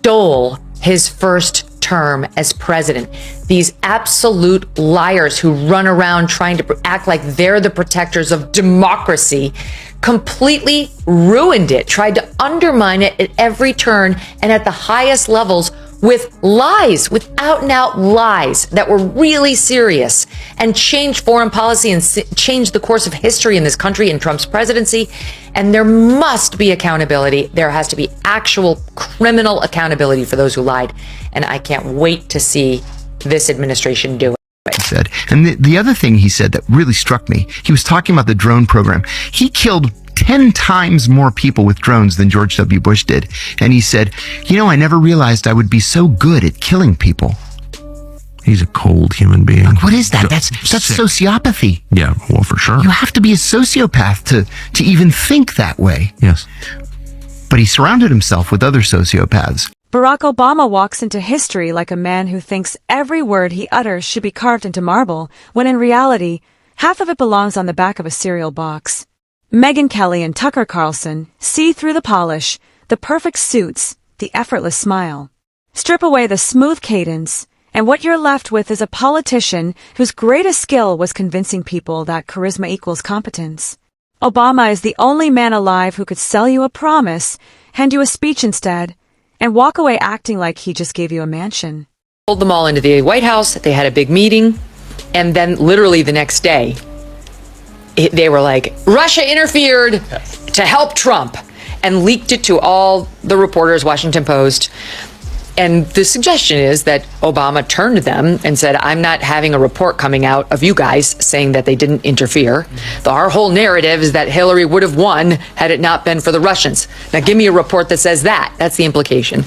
stole his first term as president. These absolute liars who run around trying to act like they're the protectors of democracy completely ruined it, tried to undermine it at every turn and at the highest levels with lies, with out and out lies that were really serious, and changed foreign policy and changed the course of history in this country in Trump's presidency. And there must be accountability. There has to be actual criminal accountability for those who lied. And I can't wait to see this administration do it. Said. And the other thing he said that really struck me, he was talking about the drone program. He killed 10 times more people with drones than George W. Bush did. And he said, I never realized I would be so good at killing people. He's a cold human being. Like, what is that? That's sociopathy. Yeah, well, for sure. You have to be a sociopath to even think that way. Yes. But he surrounded himself with other sociopaths. Barack Obama walks into history like a man who thinks every word he utters should be carved into marble, when in reality, half of it belongs on the back of a cereal box. Megyn Kelly and Tucker Carlson see through the polish, the perfect suits, the effortless smile. Strip away the smooth cadence, and what you're left with is a politician whose greatest skill was convincing people that charisma equals competence. Obama is the only man alive who could sell you a promise, hand you a speech instead, and walk away acting like he just gave you a mansion. Pulled them all into the White House. They had a big meeting. And then literally the next day, they were like, Russia interfered to help Trump, and leaked it to all the reporters, Washington Post. And the suggestion is that Obama turned to them and said, I'm not having a report coming out of you guys saying that they didn't interfere. Our whole narrative is that Hillary would have won had it not been for the Russians. Now give me a report that says that. That's the implication.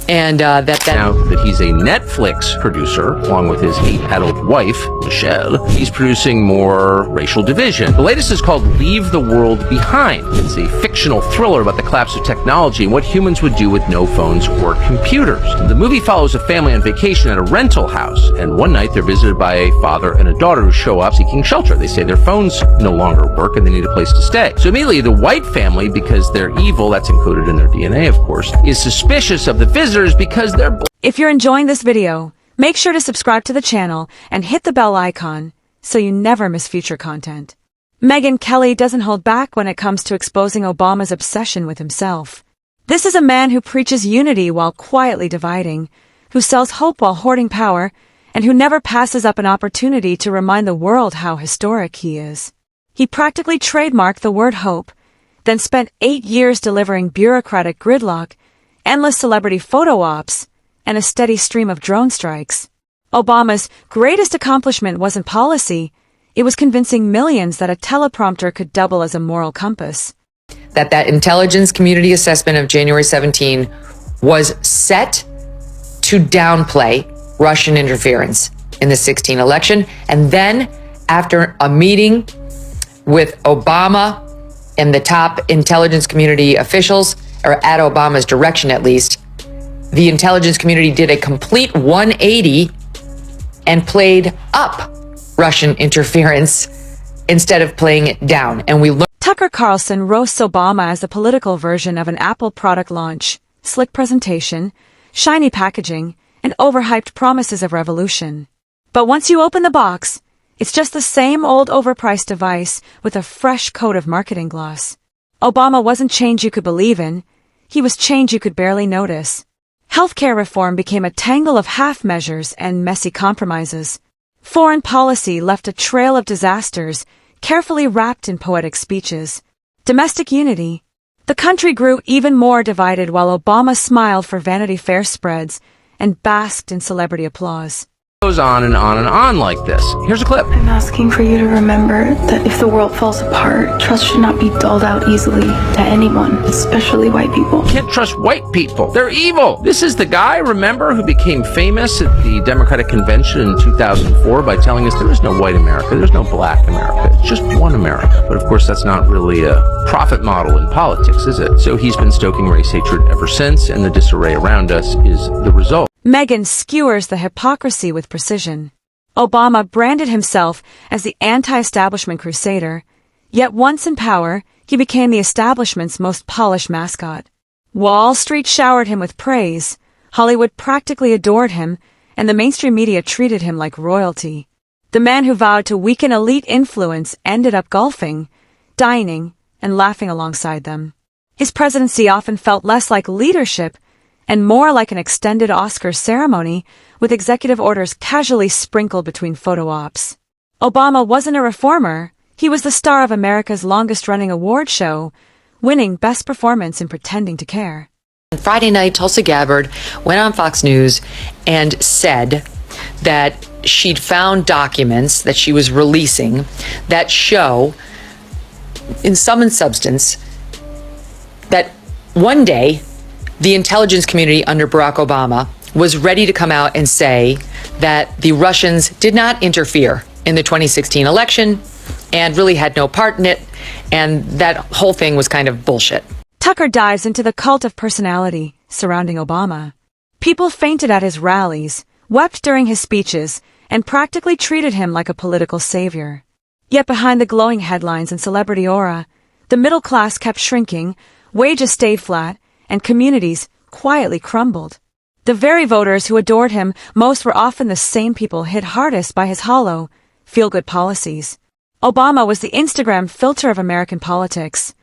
And now that he's a Netflix producer, along with his 8-adult wife, Michelle, he's producing more racial division. The latest is called Leave the World Behind. It's a fictional thriller about the collapse of technology and what humans would do with no phones or computers. The movie follows a family on vacation at a rental house, and one night they're visited by a father and a daughter who show up seeking shelter. They say their phones no longer work and they need a place to stay. So immediately the white family, because they're evil, that's encoded in their DNA, of course, is suspicious of the visitors because they're... If you're enjoying this video, make sure to subscribe to the channel and hit the bell icon so you never miss future content. Megyn Kelly doesn't hold back when it comes to exposing Obama's obsession with himself. This is a man who preaches unity while quietly dividing, who sells hope while hoarding power, and who never passes up an opportunity to remind the world how historic he is. He practically trademarked the word hope, then spent 8 years delivering bureaucratic gridlock, endless celebrity photo ops, and a steady stream of drone strikes. Obama's greatest accomplishment wasn't policy, it was convincing millions that a teleprompter could double as a moral compass. That intelligence community assessment of January 17 was set to downplay Russian interference in the 16 election. And then after a meeting with Obama and the top intelligence community officials, or at Obama's direction at least, the intelligence community did a complete 180 and played up Russian interference instead of playing it down. And we learned. Tucker Carlson roasts Obama as the political version of an Apple product launch, slick presentation, shiny packaging, and overhyped promises of revolution. But once you open the box, it's just the same old overpriced device with a fresh coat of marketing gloss. Obama wasn't change you could believe in, he was change you could barely notice. Healthcare reform became a tangle of half measures and messy compromises. Foreign policy left a trail of disasters, carefully wrapped in poetic speeches. Domestic unity. The country grew even more divided while Obama smiled for Vanity Fair spreads and basked in celebrity applause. Goes on and on and on like this. Here's a clip. I'm asking for you to remember that if the world falls apart, trust should not be doled out easily to anyone, especially white people. Can't trust white people. They're evil. This is the guy, remember, who became famous at the Democratic Convention in 2004 by telling us there is no white America, there's no black America, it's just one America. But of course, that's not really a profit model in politics, is it? So he's been stoking race hatred ever since, and the disarray around us is the result. Megyn skewers the hypocrisy with precision. Obama branded himself as the anti-establishment crusader, yet once in power, he became the establishment's most polished mascot. Wall Street showered him with praise, Hollywood practically adored him, and the mainstream media treated him like royalty. The man who vowed to weaken elite influence ended up golfing, dining, and laughing alongside them. His presidency often felt less like leadership and more like an extended Oscars ceremony with executive orders casually sprinkled between photo ops. Obama wasn't a reformer. He was the star of America's longest-running award show, winning Best Performance in Pretending to Care. Friday night, Tulsi Gabbard went on Fox News and said that she'd found documents that she was releasing that show, in sum and substance, that one day the intelligence community under Barack Obama was ready to come out and say that the Russians did not interfere in the 2016 election and really had no part in it, and that whole thing was kind of bullshit. Tucker dives into the cult of personality surrounding Obama. People fainted at his rallies, wept during his speeches, and practically treated him like a political savior. Yet behind the glowing headlines and celebrity aura, the middle class kept shrinking, wages stayed flat, and communities quietly crumbled. The very voters who adored him most were often the same people hit hardest by his hollow, feel-good policies. Obama was the Instagram filter of American politics.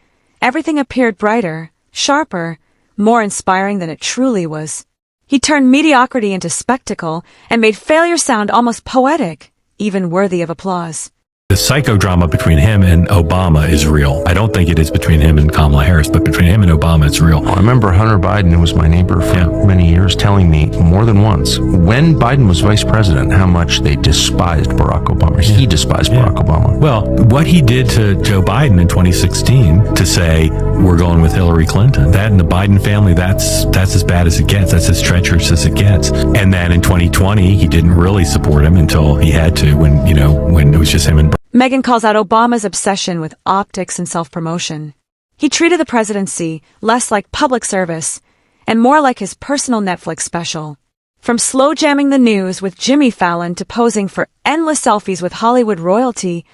Everything appeared brighter, sharper, more inspiring than it truly was. He turned mediocrity into spectacle and made failure sound almost poetic, even worthy of applause. The psychodrama between him and Obama is real. I don't think it is between him and Kamala Harris, but between him and Obama, it's real. I remember Hunter Biden, who was my neighbor for many years, telling me more than once, when Biden was vice president, how much they despised Barack Obama. He despised Barack Obama. Well, what he did to Joe Biden in 2016 to say, we're going with Hillary Clinton, that in the Biden family, that's as bad as it gets. That's as treacherous as it gets. And then in 2020, he didn't really support him until he had to, when it was just him and Megyn calls out Obama's obsession with optics and self-promotion. He treated the presidency less like public service and more like his personal Netflix special. From slow jamming the news with Jimmy Fallon to posing for endless selfies with Hollywood royalty,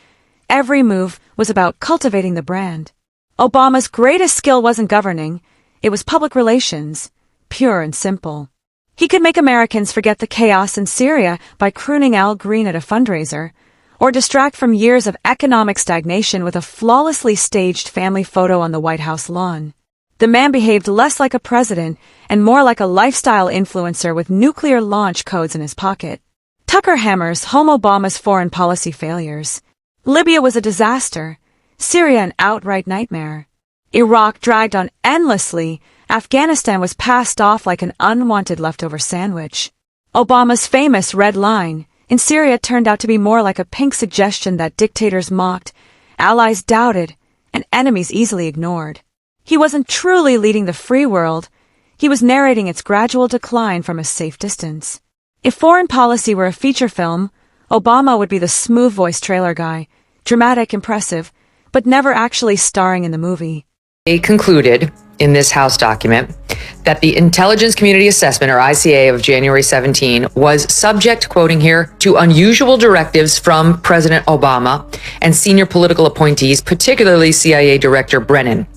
every move was about cultivating the brand. Obama's greatest skill wasn't governing, it was public relations, pure and simple. He could make Americans forget the chaos in Syria by crooning Al Green at a fundraiser, or distract from years of economic stagnation with a flawlessly staged family photo on the White House lawn. The man behaved less like a president and more like a lifestyle influencer with nuclear launch codes in his pocket. Tucker hammers home Obama's foreign policy failures. Libya was a disaster, Syria an outright nightmare. Iraq dragged on endlessly, Afghanistan was passed off like an unwanted leftover sandwich. Obama's famous red line in Syria turned out to be more like a pink suggestion that dictators mocked, allies doubted, and enemies easily ignored. He wasn't truly leading the free world, he was narrating its gradual decline from a safe distance. If foreign policy were a feature film, Obama would be the smooth-voiced trailer guy, dramatic, impressive, but never actually starring in the movie. They concluded in this House document that the Intelligence Community Assessment, or ICA, of January 17 was subject, quoting here, to unusual directives from President Obama and senior political appointees, particularly CIA Director Brennan.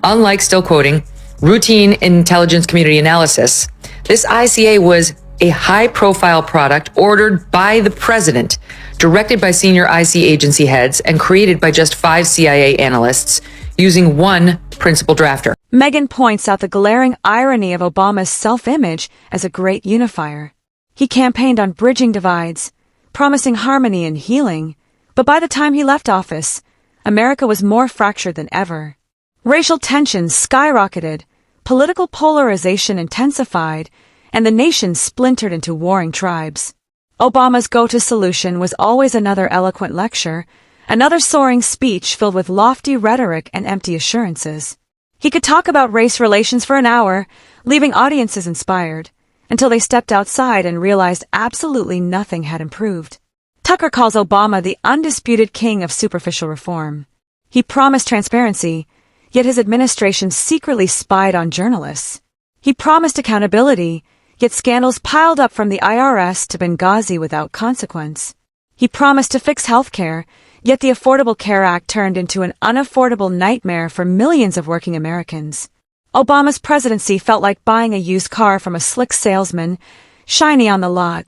Unlike, still quoting, routine intelligence community analysis, this ICA was a high-profile product ordered by the president, directed by senior IC agency heads, and created by just 5 CIA analysts, using one principal drafter. Megyn points out the glaring irony of Obama's self-image as a great unifier. He campaigned on bridging divides, promising harmony and healing, but by the time he left office, America was more fractured than ever. Racial tensions skyrocketed, political polarization intensified, and the nation splintered into warring tribes. Obama's go-to solution was always another eloquent lecture, another soaring speech filled with lofty rhetoric and empty assurances. He could talk about race relations for an hour, leaving audiences inspired, until they stepped outside and realized absolutely nothing had improved. Tucker calls Obama the undisputed king of superficial reform. He promised transparency, yet his administration secretly spied on journalists. He promised accountability, yet scandals piled up from the IRS to Benghazi without consequence. He promised to fix healthcare, yet the Affordable Care Act turned into an unaffordable nightmare for millions of working Americans. Obama's presidency felt like buying a used car from a slick salesman, shiny on the lot,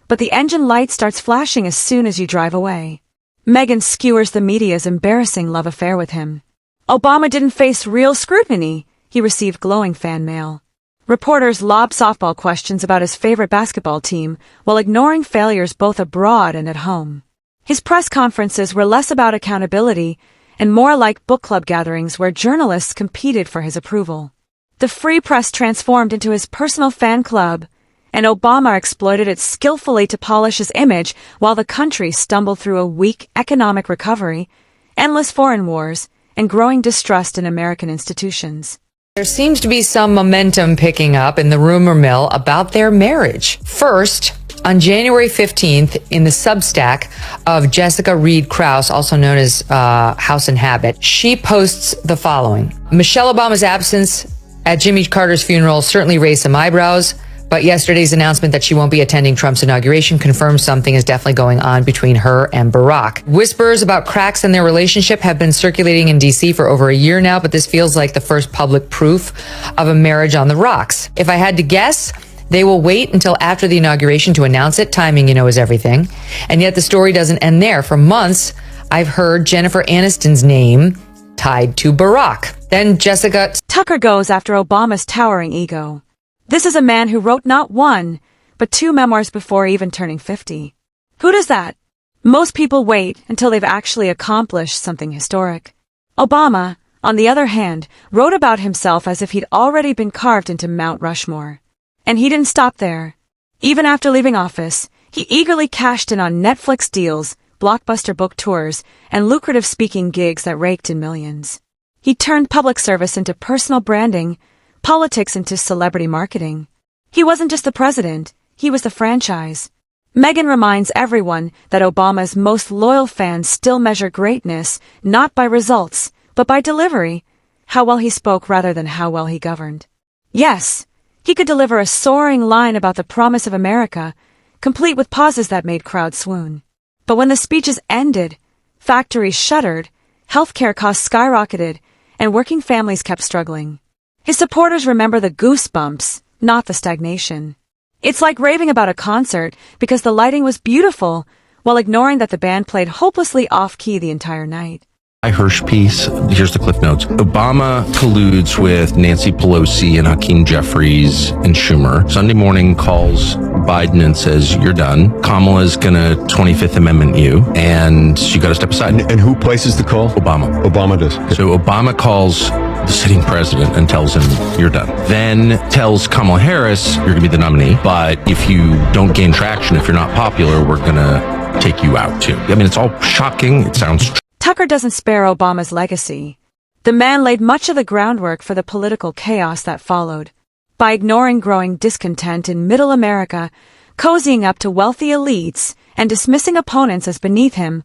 but the engine light starts flashing as soon as you drive away. Megyn skewers the media's embarrassing love affair with him. Obama didn't face real scrutiny. He received glowing fan mail. Reporters lob softball questions about his favorite basketball team while ignoring failures both abroad and at home. His press conferences were less about accountability and more like book club gatherings where journalists competed for his approval. The free press transformed into his personal fan club, and Obama exploited it skillfully to polish his image while the country stumbled through a weak economic recovery, endless foreign wars, and growing distrust in American institutions. There seems to be some momentum picking up in the rumor mill about their marriage. First, on January 15th, in the Substack of Jessica Reed Krause, also known as House and Habit, she posts the following. Michelle Obama's absence at Jimmy Carter's funeral certainly raised some eyebrows, but yesterday's announcement that she won't be attending Trump's inauguration confirms something is definitely going on between her and Barack. Whispers about cracks in their relationship have been circulating in D.C. for over a year now, but this feels like the first public proof of a marriage on the rocks. If I had to guess, they will wait until after the inauguration to announce it. Timing, is everything. And yet the story doesn't end there. For months, I've heard Jennifer Aniston's name tied to Barack. Then Jessica Tucker goes after Obama's towering ego. This is a man who wrote not one, but 2 memoirs before even turning 50. Who does that? Most people wait until they've actually accomplished something historic. Obama, on the other hand, wrote about himself as if he'd already been carved into Mount Rushmore. And he didn't stop there. Even after leaving office, he eagerly cashed in on Netflix deals, blockbuster book tours, and lucrative speaking gigs that raked in millions. He turned public service into personal branding, politics into celebrity marketing. He wasn't just the president, he was the franchise. Megyn reminds everyone that Obama's most loyal fans still measure greatness not by results, but by delivery, how well he spoke rather than how well he governed. Yes, he could deliver a soaring line about the promise of America, complete with pauses that made crowds swoon. But when the speeches ended, factories shuttered, healthcare costs skyrocketed, and working families kept struggling. His supporters remember the goosebumps, not the stagnation. It's like raving about a concert because the lighting was beautiful, while ignoring that the band played hopelessly off-key the entire night. Hirsch piece. Here's the cliff notes. Obama colludes with Nancy Pelosi and Hakeem Jeffries and Schumer. Sunday morning calls Biden and says, you're done. Kamala's gonna 25th Amendment you, and you gotta step aside. And who places the call? Obama. Obama does. So Obama calls the sitting president and tells him, you're done. Then tells Kamala Harris, you're gonna be the nominee, but if you don't gain traction, if you're not popular, we're gonna take you out too. I mean, it's all shocking. It sounds Tucker doesn't spare Obama's legacy. The man laid much of the groundwork for the political chaos that followed. By ignoring growing discontent in middle America, cozying up to wealthy elites, and dismissing opponents as beneath him,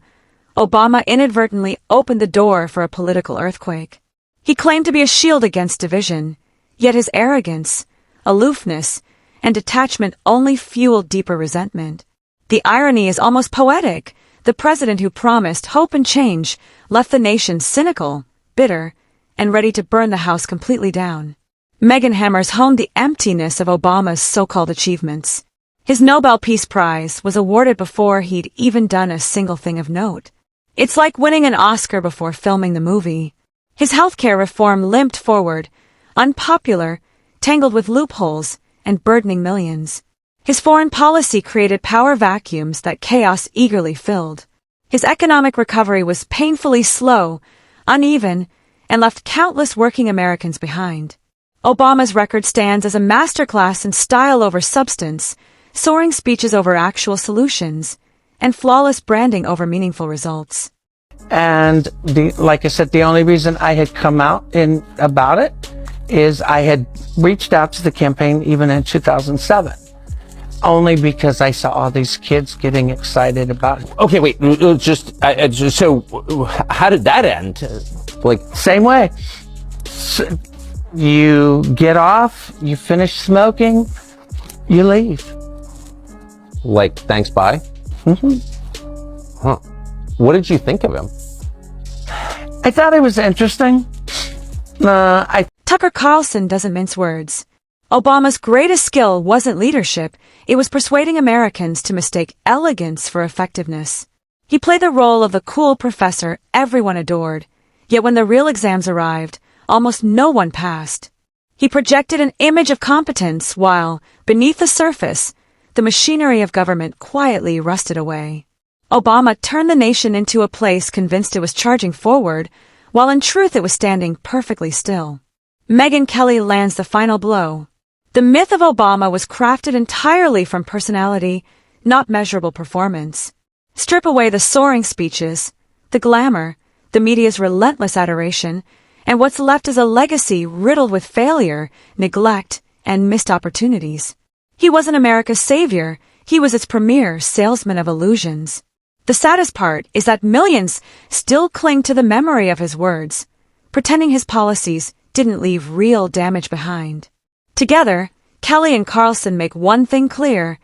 Obama inadvertently opened the door for a political earthquake. He claimed to be a shield against division, yet his arrogance, aloofness, and detachment only fueled deeper resentment. The irony is almost poetic. The president who promised hope and change left the nation cynical, bitter, and ready to burn the house completely down. Megyn hammers home the emptiness of Obama's so-called achievements. His Nobel Peace Prize was awarded before he'd even done a single thing of note. It's like winning an Oscar before filming the movie. His healthcare reform limped forward, unpopular, tangled with loopholes, and burdening millions. His foreign policy created power vacuums that chaos eagerly filled. His economic recovery was painfully slow, uneven, and left countless working Americans behind. Obama's record stands as a masterclass in style over substance, soaring speeches over actual solutions, and flawless branding over meaningful results. And like I said, the only reason I had come out about it is I had reached out to the campaign even in 2007. Only because I saw all these kids getting excited about it. Okay, wait, so how did that end? Same way. So, you get off, you finish smoking, you leave. Thanks, bye? Mm-hmm. Huh. What did you think of him? I thought it was interesting. Tucker Carlson doesn't mince words. Obama's greatest skill wasn't leadership, it was persuading Americans to mistake elegance for effectiveness. He played the role of the cool professor everyone adored, yet when the real exams arrived, almost no one passed. He projected an image of competence while, beneath the surface, the machinery of government quietly rusted away. Obama turned the nation into a place convinced it was charging forward, while in truth it was standing perfectly still. Megyn Kelly lands the final blow. The myth of Obama was crafted entirely from personality, not measurable performance. Strip away the soaring speeches, the glamour, the media's relentless adoration, and what's left is a legacy riddled with failure, neglect, and missed opportunities. He wasn't America's savior, he was its premier salesman of illusions. The saddest part is that millions still cling to the memory of his words, pretending his policies didn't leave real damage behind. Together, Kelly and Carlson make one thing clear: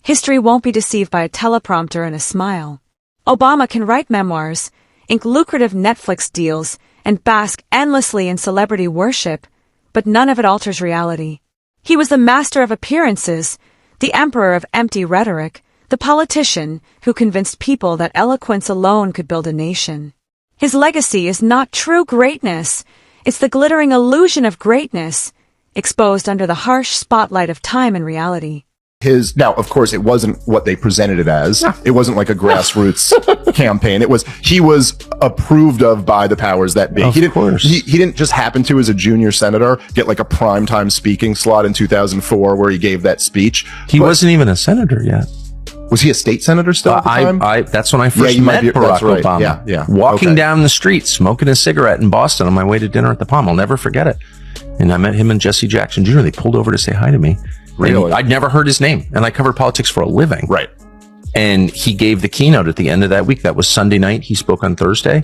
history won't be deceived by a teleprompter and a smile. Obama can write memoirs, ink lucrative Netflix deals, and bask endlessly in celebrity worship, but none of it alters reality. He was the master of appearances, the emperor of empty rhetoric, the politician who convinced people that eloquence alone could build a nation. His legacy is not true greatness, it's the glittering illusion of greatness, exposed under the harsh spotlight of time and reality. Now, of course, it wasn't what they presented it as. It wasn't like a grassroots campaign. He was approved of by the powers that be. He didn't just happen to, as a junior senator, get like a primetime speaking slot in 2004 where he gave that speech. He wasn't even a senator yet. Was he a state senator still at the time? That's when I first met Barack Obama. Yeah. Walking down the street, smoking a cigarette in Boston on my way to dinner at the Palm. I'll never forget it. And I met him and Jesse Jackson Jr. They pulled over to say hi to me. Really? I'd never heard his name, and I covered politics for a living. Right. And he gave the keynote at the end of that week. That was Sunday night. He spoke on Thursday.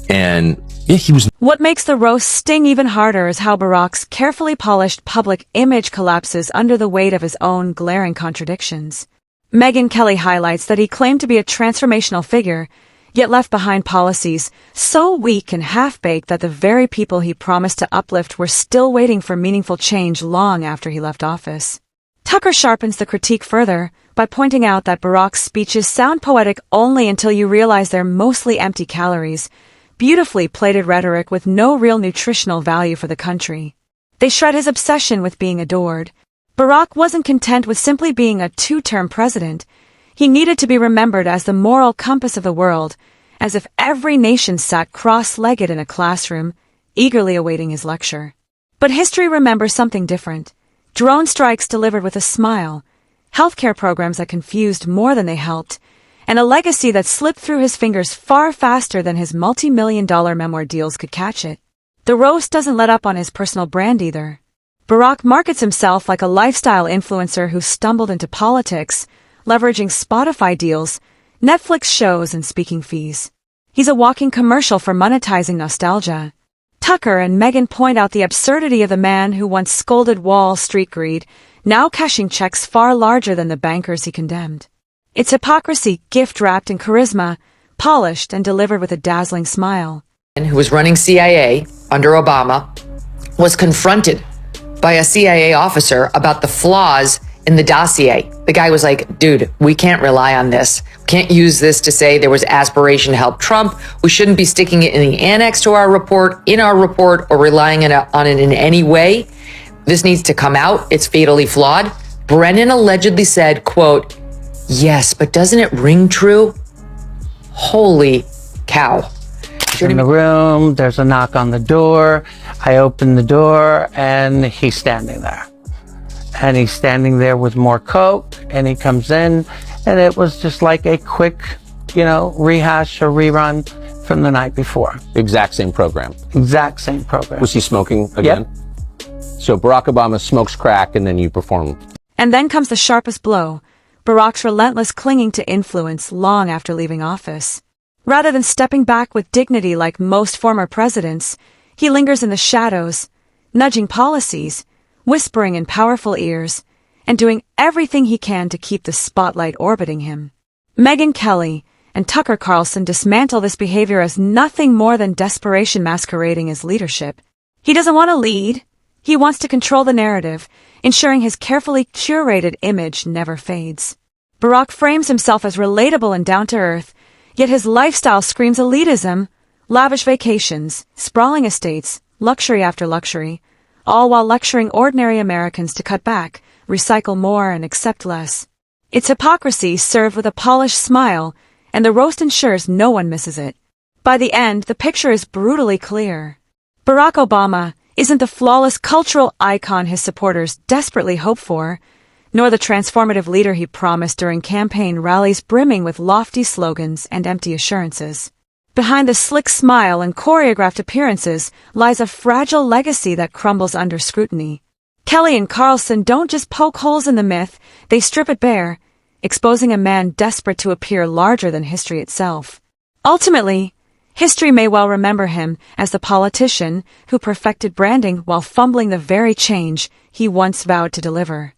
And yeah, he was... What makes the roast sting even harder is how Barack's carefully polished public image collapses under the weight of his own glaring contradictions. Megyn Kelly highlights that he claimed to be a transformational figure, yet left behind policies so weak and half-baked that the very people he promised to uplift were still waiting for meaningful change long after he left office. Tucker sharpens the critique further by pointing out that Barack's speeches sound poetic only until you realize they're mostly empty calories, beautifully plated rhetoric with no real nutritional value for the country. They shred his obsession with being adored. Barack wasn't content with simply being a two-term president. He needed to be remembered as the moral compass of the world, as if every nation sat cross-legged in a classroom, eagerly awaiting his lecture. But history remembers something different. Drone strikes delivered with a smile, healthcare programs that confused more than they helped, and a legacy that slipped through his fingers far faster than his multi-million-dollar memoir deals could catch it. The roast doesn't let up on his personal brand either. Barack markets himself like a lifestyle influencer who stumbled into politics, leveraging Spotify deals, Netflix shows, and speaking fees. He's a walking commercial for monetizing nostalgia. Tucker and Megyn point out the absurdity of the man who once scolded Wall Street greed, now cashing checks far larger than the bankers he condemned. It's hypocrisy gift-wrapped in charisma, polished and delivered with a dazzling smile. Who was running CIA under Obama, was confronted by a CIA officer about the flaws in the dossier. The guy was like, dude, we can't rely on this. We can't use this to say there was aspiration to help Trump. We shouldn't be sticking it in the annex to our report, or relying on it in any way. This needs to come out. It's fatally flawed. Brennan allegedly said, quote, yes, but doesn't it ring true? Holy cow. In the room, there's a knock on the door. I open the door and he's standing there. And he's standing there with more Coke, and he comes in, and it was just like a quick, rehash or rerun from the night before. Exact same program. Exact same program. Was he smoking again? Yep. So Barack Obama smokes crack and then you perform. And then comes the sharpest blow, Barack's relentless clinging to influence long after leaving office. Rather than stepping back with dignity like most former presidents, he lingers in the shadows, nudging policies, whispering in powerful ears, and doing everything he can to keep the spotlight orbiting him. Megyn Kelly and Tucker Carlson dismantle this behavior as nothing more than desperation masquerading as leadership. He doesn't want to lead. He wants to control the narrative, ensuring his carefully curated image never fades. Barack frames himself as relatable and down-to-earth, yet his lifestyle screams elitism, lavish vacations, sprawling estates, luxury after luxury, all while lecturing ordinary Americans to cut back, recycle more, and accept less. It's hypocrisy served with a polished smile, and the roast ensures no one misses it. By the end, the picture is brutally clear. Barack Obama isn't the flawless cultural icon his supporters desperately hope for, nor the transformative leader he promised during campaign rallies brimming with lofty slogans and empty assurances. Behind the slick smile and choreographed appearances lies a fragile legacy that crumbles under scrutiny. Kelly and Carlson don't just poke holes in the myth, they strip it bare, exposing a man desperate to appear larger than history itself. Ultimately, history may well remember him as the politician who perfected branding while fumbling the very change he once vowed to deliver.